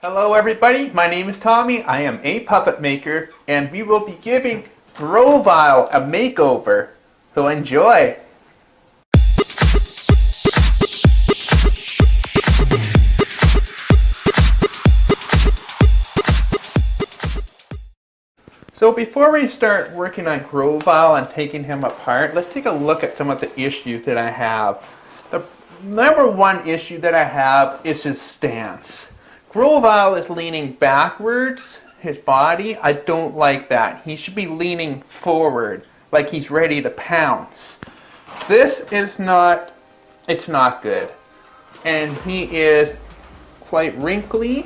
Hello everybody, my name is Tommy, I am a puppet maker, and we will be giving Grovyle a makeover. So enjoy! So before we start working on Grovyle and taking him apart, let's take a look at some of the issues that I have. The number one issue that I have is his stance. Grovyle is leaning backwards, his body. I don't like that. He should be leaning forward, like he's ready to pounce. This is not, it's not good. And he is quite wrinkly.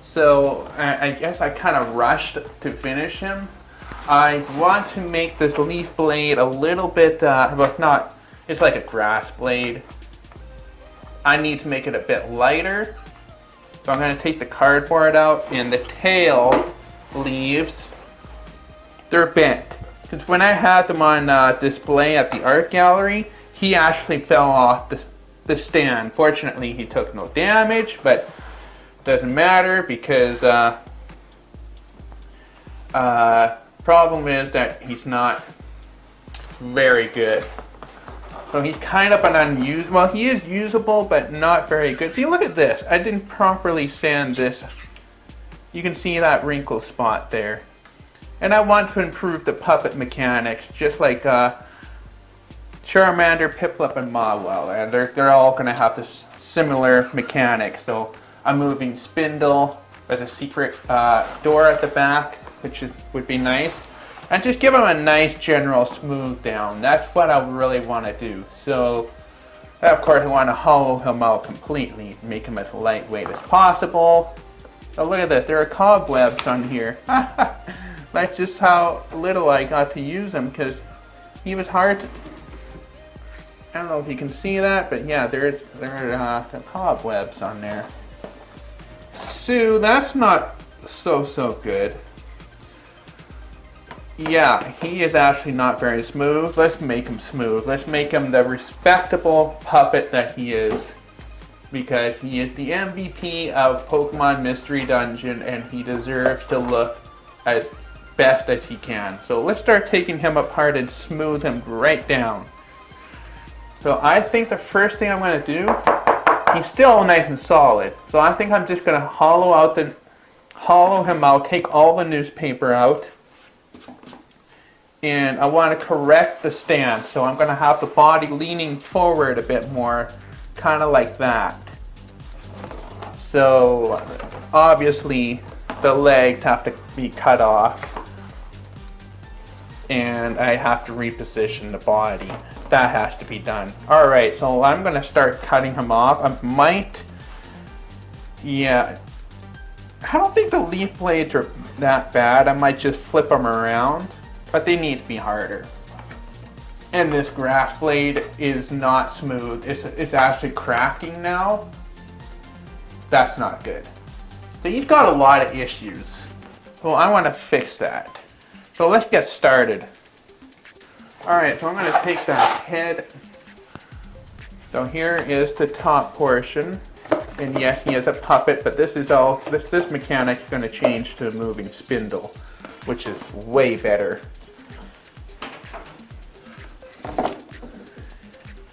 So I guess I kind of rushed to finish him. I want to make this leaf blade a little bit, well, not, it's like a grass blade. I need to make it a bit lighter. So I'm going to take the cardboard out, and the tail leaves, they're bent. Because when I had them on display at the art gallery, he actually fell off the stand. Fortunately, he took no damage, but doesn't matter because problem is that he's not very good. So he's kind of an unusable, well, he is usable, but not very good. See, look at this. I didn't properly sand this. You can see that wrinkle spot there. And I want to improve the puppet mechanics, just like Charmander, Piplup, and Mawile. And they're all going to have this similar mechanic. So I'm moving Spindle. There's a secret door at the back, which would be nice. And just give him a nice general smooth down. That's what I really want to do. So, of course, I want to hollow him out completely. Make him as lightweight as possible. So look at this. There are cobwebs on here. That's just how little I got to use him because he was hard to... I don't know if you can see that, but yeah, there are cobwebs on there. So that's not so good. Yeah, he is actually not very smooth. Let's make him smooth. Let's make him the respectable puppet that he is. Because he is the MVP of Pokemon Mystery Dungeon and he deserves to look as best as he can. So let's start taking him apart and smooth him right down. So I think the first thing I'm going to do, he's still nice and solid. So I think I'm just going to hollow him out, take all the newspaper out. And I want to correct the stance, so I'm going to have the body leaning forward a bit more, kind of like that. So obviously the legs have to be cut off, and I have to reposition the body. That has to be done. Alright, so I'm going to start cutting him off. I might, yeah, I don't think the leaf blades are that bad. I might just flip them around. But they need to be harder. And this grass blade is not smooth. It's actually cracking now. That's not good. So he's got a lot of issues. Well, I want to fix that. So let's get started. Alright, so I'm going to take that head. So here is the top portion. And yes, he is a puppet, but this is all, this mechanic is going to change to a moving spindle, which is way better.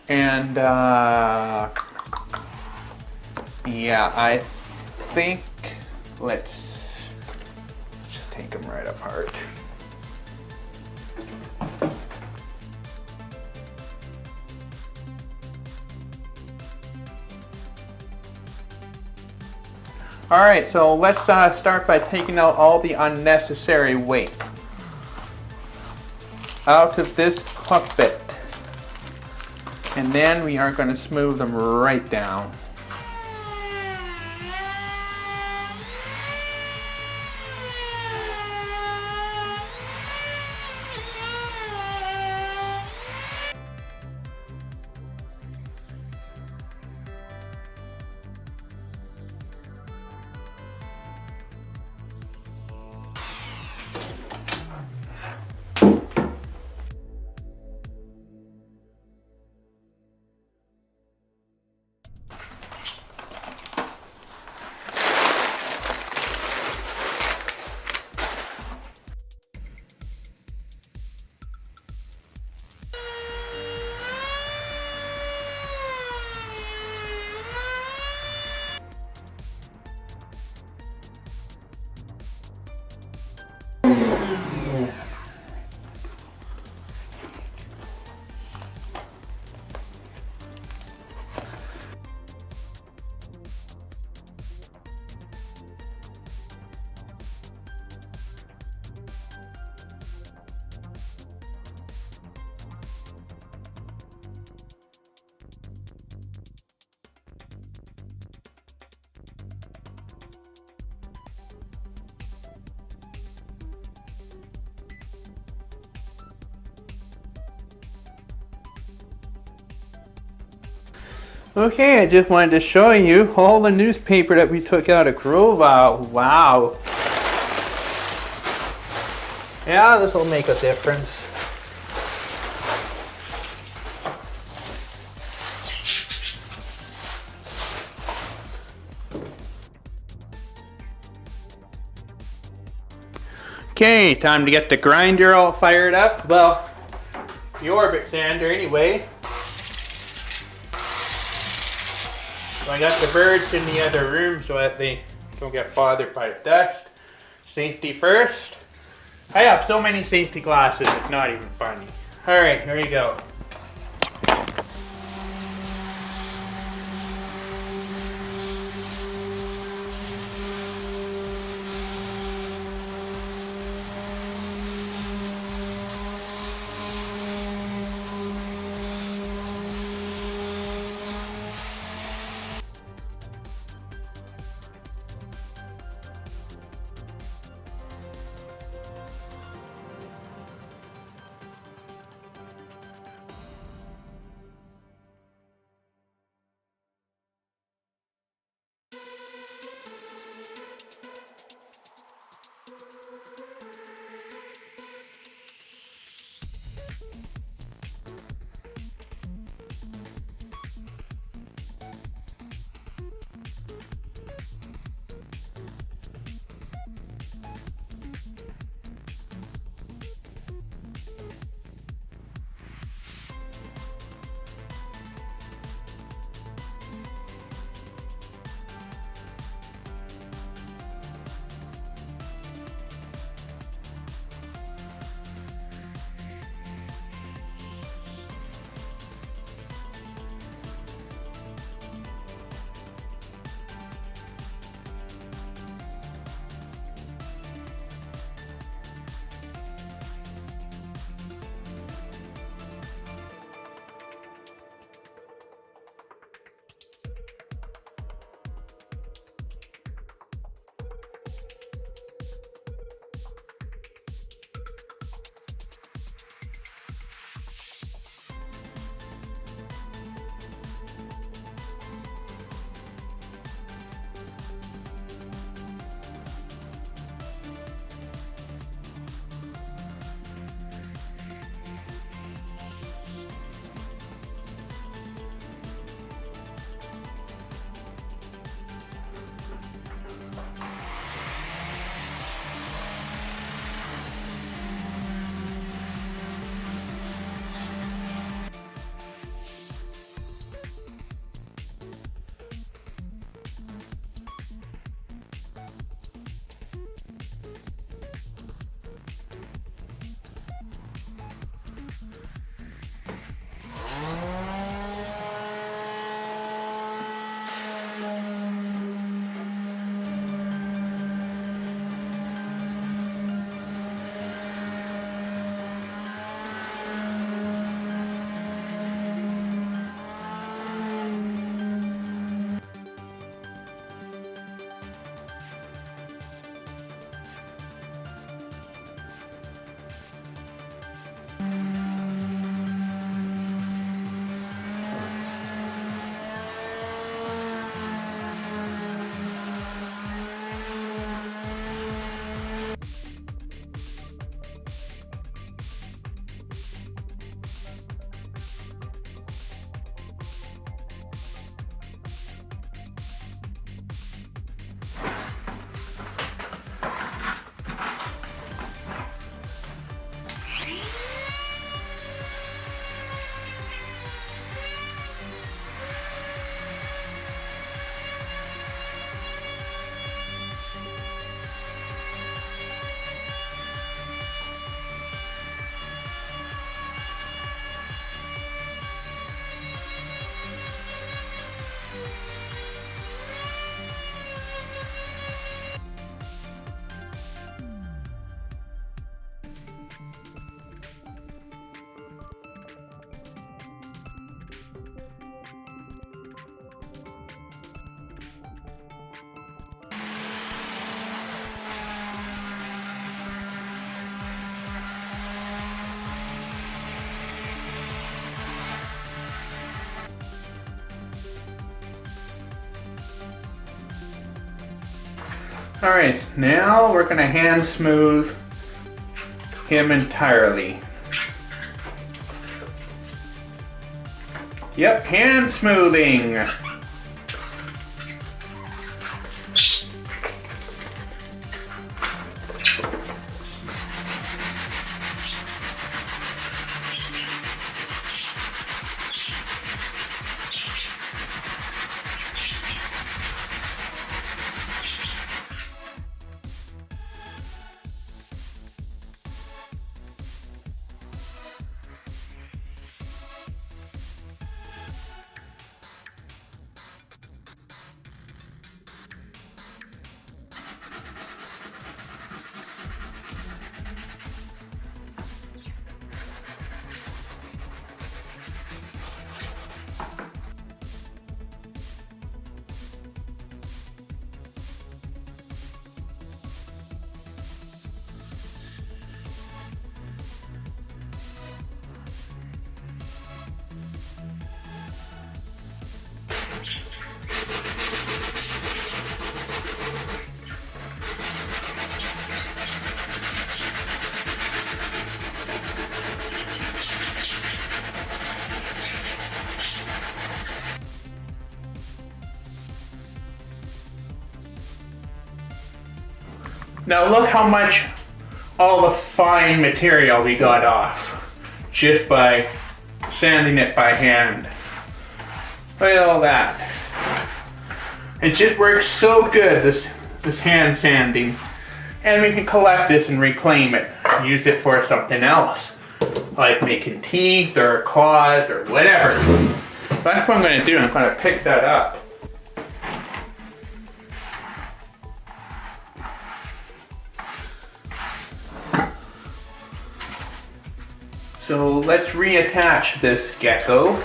And yeah, I think let's just take them right apart. Alright, so let's start by taking out all the unnecessary weight out of this puppet. And then we are going to smooth them right down. Okay, I just wanted to show you all the newspaper that we took out of Grovyle. Wow. Yeah, this will make a difference. Okay, time to get the grinder all fired up. Well, the orbit sander anyway. So I got the birds in the other room so that they don't get bothered by the dust. Safety first. I have so many safety glasses, it's not even funny. Alright, here you go. Alright, now we're going to hand smooth him entirely. Yep, hand smoothing. Now look how much all the fine material we got off just by sanding it by hand. Look at all that. It just works so good, this hand sanding. And we can collect this and reclaim it. Use it for something else. Like making teeth or claws or whatever. That's what I'm going to do. I'm going to pick that up. So let's reattach this gecko.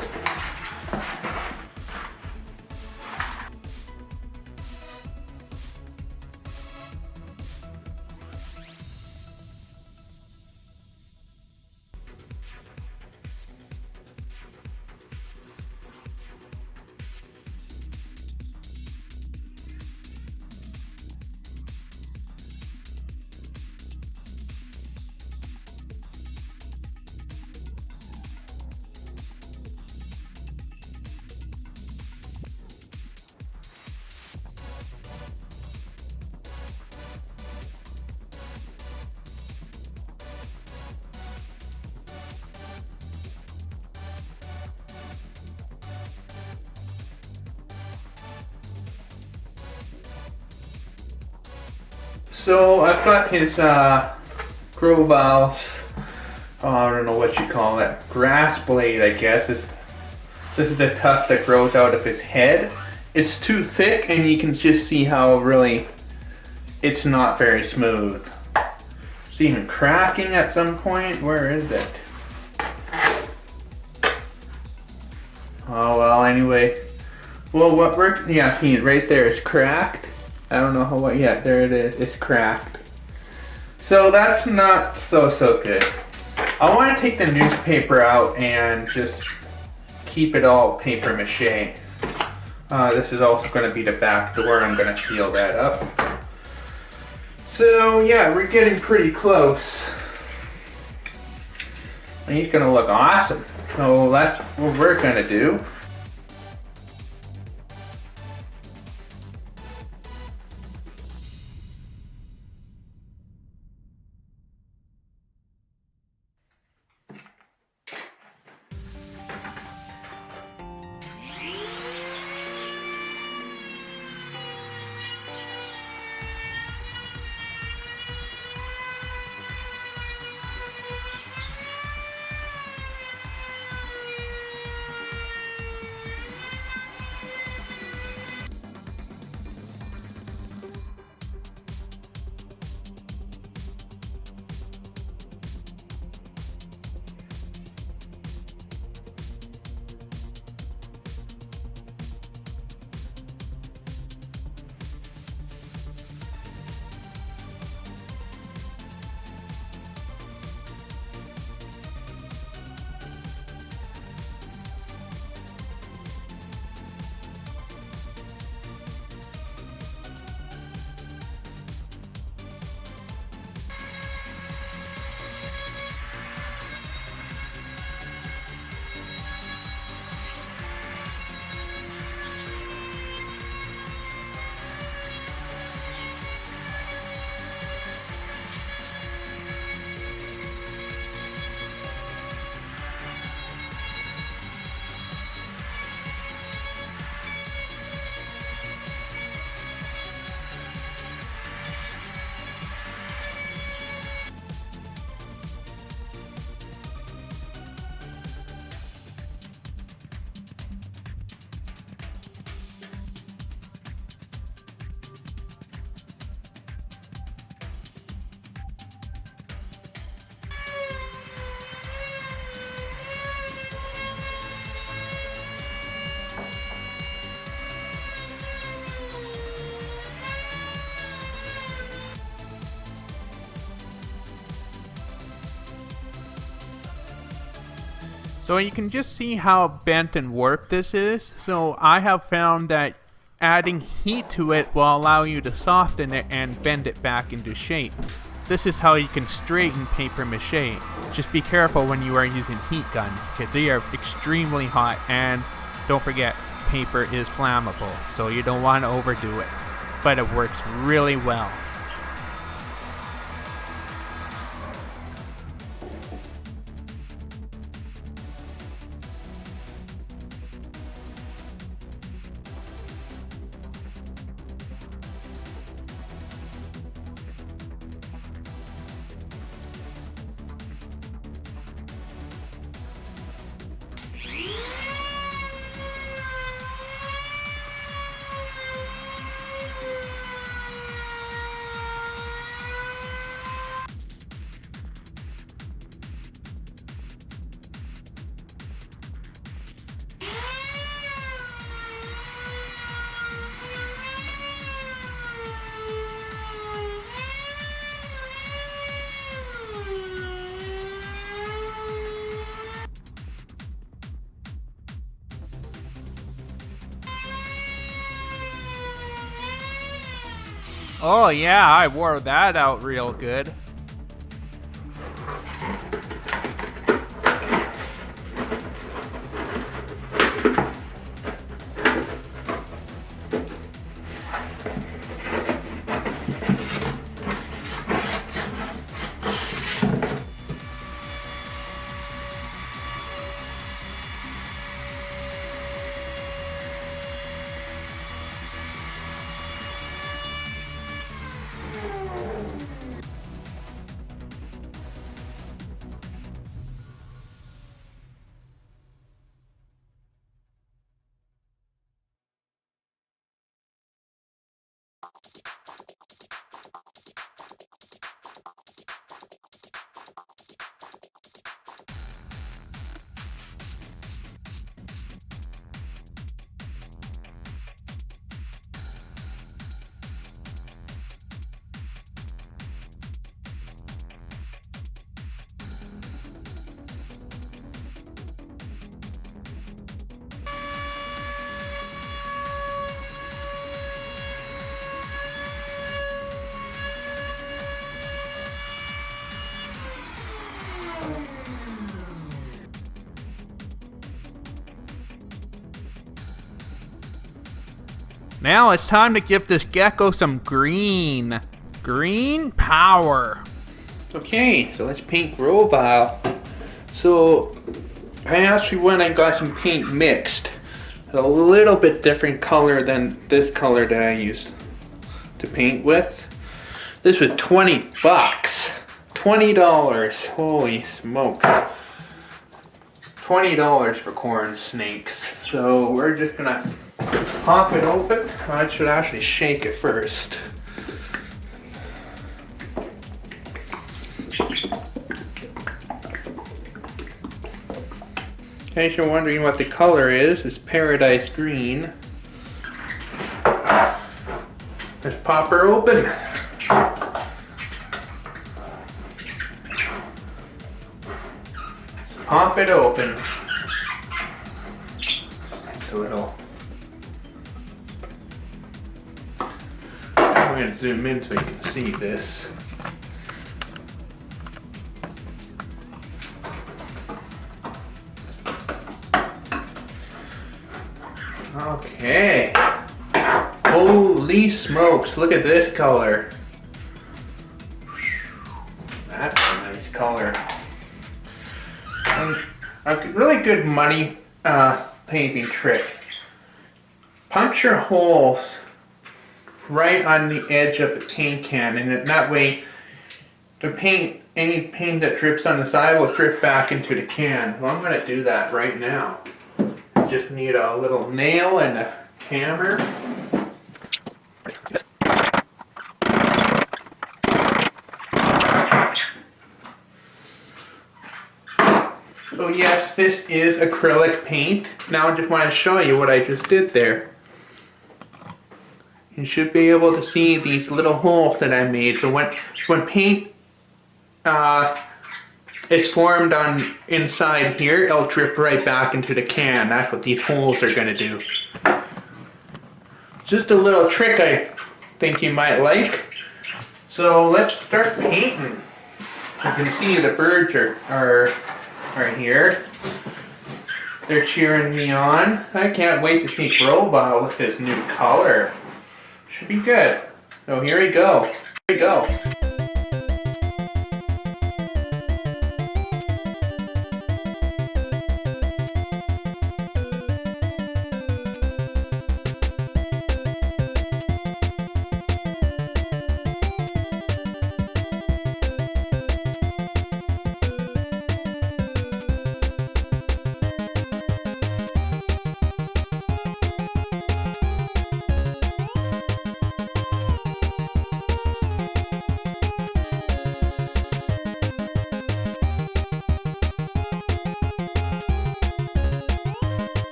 So I've got his Grovyle, I don't know what you call it, grass blade I guess. This is the tuft that grows out of his head. It's too thick and you can just see how really it's not very smooth. It's even cracking at some point. Where is it? Oh well, anyway. Well, what we're, yeah, see, right there, it's cracked. I don't know how, yeah, there it is, it's cracked. So that's not so good. I want to take the newspaper out and just keep it all paper mache. This is also going to be the back door. I'm going to seal that up. So yeah, we're getting pretty close. And he's going to look awesome. So that's what we're going to do. So you can just see how bent and warped this is. So I have found that adding heat to it will allow you to soften it and bend it back into shape. This is how you can straighten paper mache. Just be careful when you are using heat guns, because they are extremely hot, and don't forget, paper is flammable, so you don't want to overdo it. But it works really well. Oh yeah, I wore that out real good. Now it's time to give this gecko some green. Green power. Okay, so let's paint Grovyle. So I actually went and got some paint mixed. A little bit different color than this color that I used to paint with. This was 20 bucks. $20. Holy smokes. $20 for corn snakes. So we're just gonna pop it open. I should actually shake it first. In case you're wondering what the color is, it's Paradise Green. Let's pop her open. Pop it open. So it'll... I'm going to zoom in so you can see this. Okay. Holy smokes, look at this color. That's a nice color. And a really good money painting trick. Puncture holes right on the edge of the paint can, and that way the paint, any paint that drips on the side will drip back into the can. Well, I'm going to do that right now. Just need a little nail and a hammer. So yes, this is acrylic paint. Now I just want to show you what I just did there. You should be able to see these little holes that I made. So when paint is formed on inside here, it'll drip right back into the can. That's what these holes are gonna do. Just a little trick I think you might like. So let's start painting. You can see the birds are here. They're cheering me on. I can't wait to see Grovyle with this new color. Should be good. So here we go. Here we go.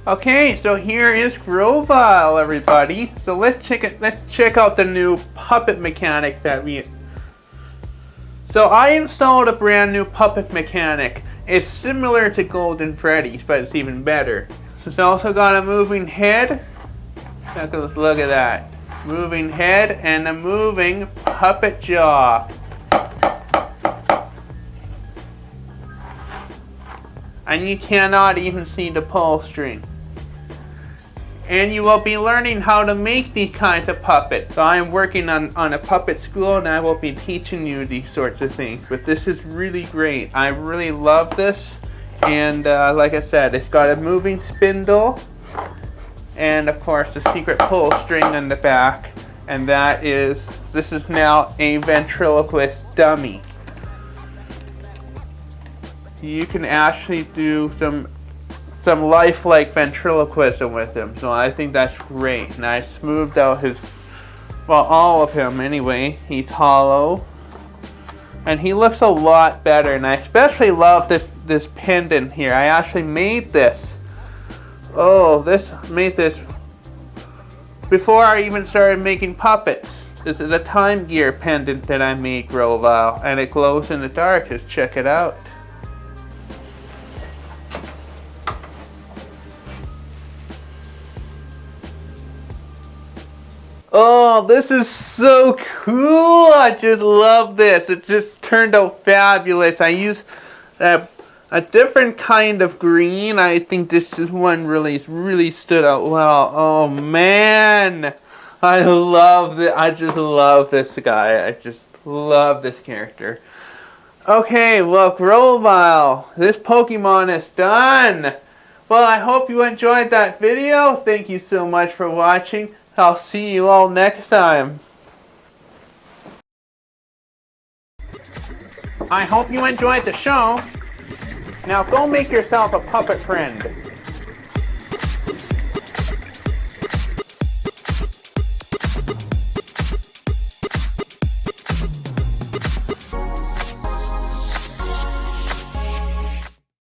Okay, so here is Grovyle, everybody. So let's check out the new puppet mechanic that we. So I installed a brand new puppet mechanic. It's similar to Golden Freddy's, but it's even better. So it's also got a moving head. Let's look at that. moving head and a moving puppet jaw. And you cannot even see the pull string. And you will be learning how to make these kinds of puppets. So I'm working on a puppet school and I will be teaching you these sorts of things. But this is really great. I really love this. And like I said, it's got a moving spindle. And of course the secret pull string on the back. And this is now a ventriloquist dummy. You can actually do some lifelike ventriloquism with him, so I think that's great. And I smoothed out all of him anyway. He's hollow, and he looks a lot better. And I especially love this pendant here. I actually made this. Made this before I even started making puppets. This is a time gear pendant that I made, Grovyle, and it glows in the dark. Just check it out. Oh, this is so cool! I just love this. It just turned out fabulous. I used a different kind of green. I think this is one really stood out well. Oh man, I love it. I just love this guy. I just love this character. Okay, well, Grovyle, this Pokemon is done. Well, I hope you enjoyed that video. Thank you so much for watching. I'll see you all next time. I hope you enjoyed the show. Now go make yourself a puppet friend.